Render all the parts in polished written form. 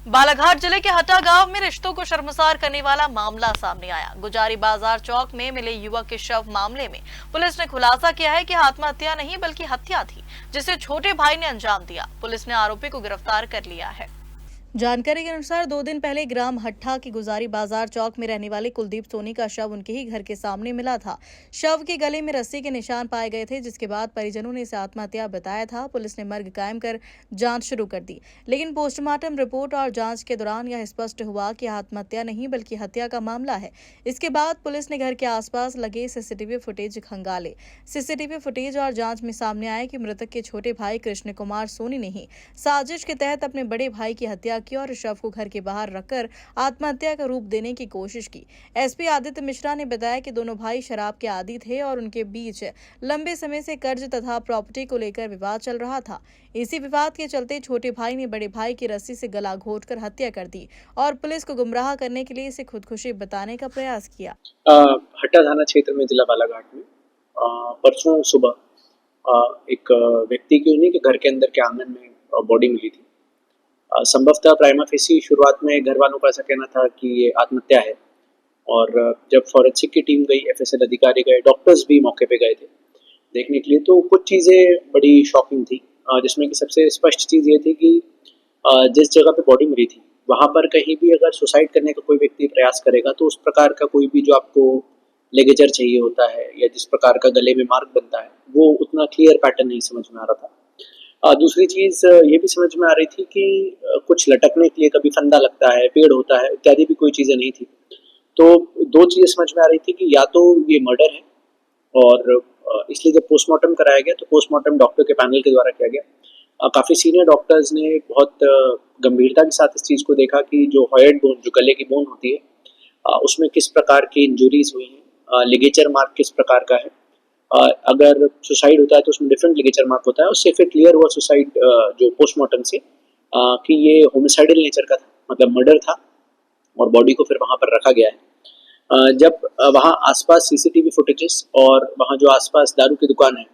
बालाघाट जिले के हटा गांव में रिश्तों को शर्मसार करने वाला मामला सामने आया। गुजारी बाजार चौक में मिले युवक के शव मामले में पुलिस ने खुलासा किया है कि आत्महत्या नहीं बल्कि हत्या थी, जिसे छोटे भाई ने अंजाम दिया। पुलिस ने आरोपी को गिरफ्तार कर लिया है। जानकारी के अनुसार 2 दिन पहले ग्राम हट्टा की गुजारी बाजार चौक में रहने वाले कुलदीप सोनी का शव उनके ही घर के सामने मिला था। शव के गले में रस्सी के निशान पाए गए थे, जिसके बाद परिजनों ने इसे आत्महत्या बताया था। पुलिस ने मर्ग कायम कर जांच शुरू कर दी, लेकिन पोस्टमार्टम रिपोर्ट और जांच के दौरान यह स्पष्ट हुआ कि आत्महत्या नहीं बल्कि हत्या का मामला है। इसके बाद पुलिस ने घर के आसपास लगे सीसीटीवी फुटेज खंगाले। सीसीटीवी फुटेज और जांच में सामने आया कि मृतक के छोटे भाई कृष्ण कुमार सोनी ने ही साजिश के तहत अपने बड़े भाई की हत्या की और शव को घर के बाहर रखकर आत्महत्या का रूप देने की कोशिश की। एसपी आदित्य मिश्रा ने बताया कि दोनों भाई शराब के आदी थे और उनके बीच लंबे समय से कर्ज तथा प्रॉपर्टी को लेकर विवाद चल रहा था। इसी विवाद के चलते छोटे भाई ने बड़े भाई की रस्सी से गला घोंटकर हत्या कर दी और पुलिस को गुमराह करने के लिए इसे खुदकुशी बताने का प्रयास किया। हट्टा थाना क्षेत्र में जिला बालाघाट में परसों सुबह एक व्यक्ति की उन्हीं के घर के अंदर के आंगन में बॉडी मिली थी। संभवतः प्राइमा फेसी शुरुआत में घर वालों का ऐसा कहना था कि ये आत्महत्या है, और जब फॉरेंसिक की टीम गई, एफएसएल अधिकारी गए, डॉक्टर्स भी मौके पे गए थे देखने के लिए, तो कुछ चीज़ें बड़ी शॉकिंग थी, जिसमें कि सबसे स्पष्ट चीज़ ये थी कि जिस जगह पे बॉडी मिली थी वहाँ पर कहीं भी अगर सुसाइड करने का कोई व्यक्ति प्रयास करेगा तो उस प्रकार का कोई भी जो आपको लिगेचर चाहिए होता है या जिस प्रकार का गले में मार्क बनता है वो उतना क्लियर पैटर्न नहीं समझ में आ रहा था। दूसरी चीज़ ये भी समझ में आ रही थी कि कुछ लटकने के लिए कभी फंदा लगता है, पेड़ होता है इत्यादि भी कोई चीज़ें नहीं थी। तो 2 चीज़ें समझ में आ रही थी कि या तो ये मर्डर है, और इसलिए जब पोस्टमार्टम कराया गया तो पोस्टमार्टम डॉक्टर के पैनल के द्वारा किया गया। काफ़ी सीनियर डॉक्टर्स ने बहुत गंभीरता के साथ इस चीज़ को देखा कि जो हॉयड बोन, जो गले की बोन होती है, उसमें किस प्रकार की इंजुरीज हुई हैं, लिगेचर मार्क किस प्रकार का है। अगर सुसाइड होता है तो उसमें डिफरेंट लिगेचर मार्क होता है। उससे फिर क्लियर हुआ सुसाइड जो पोस्टमार्टम से कि ये होमिसाइडल नेचर का था, मतलब मर्डर था, और बॉडी को फिर वहाँ पर रखा गया है। जब वहाँ आसपास सीसीटीवी फुटेजेस और वहाँ जो आसपास दारू की दुकान है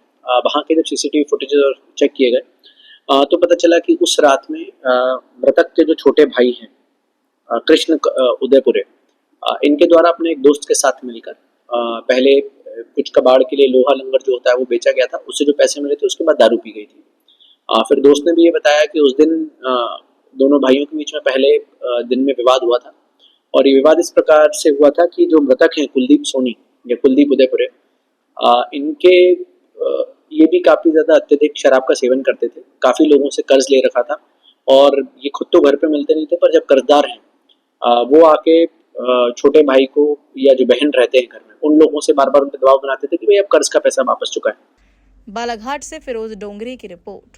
वहाँ के जब सीसीटीवी फुटेजेस और चेक किए गए तो पता चला कि उस रात में मृतक के जो छोटे भाई हैं कृष्ण उदयपुरे, इनके द्वारा अपने एक दोस्त के साथ मिलकर पहले कुछ कबाड़ के लिए लोहा लंगर जो होता है वो बेचा गया था, उससे जो पैसे मिले थे उसके बाद दारू पी गई थी। फिर दोस्त ने भी ये बताया कि उस दिन दोनों भाइयों के बीच में पहले दिन में विवाद हुआ था, और ये विवाद इस प्रकार से हुआ था कि जो मृतक हैं कुलदीप सोनी या कुलदीप उदयपुरे, इनके ये भी काफ़ी ज़्यादा अत्यधिक शराब का सेवन करते थे, काफ़ी लोगों से कर्ज ले रखा था, और ये खुद तो घर पे मिलते नहीं थे, पर जब कर्जदार हैं वो आके छोटे भाई को या जो बहन रहते हैं घर में उन लोगों से बार बार उन पर दबाव बनाते थे कि भाई अब कर्ज का पैसा वापस चुका है। बालाघाट से फिरोज डोंगरी की रिपोर्ट।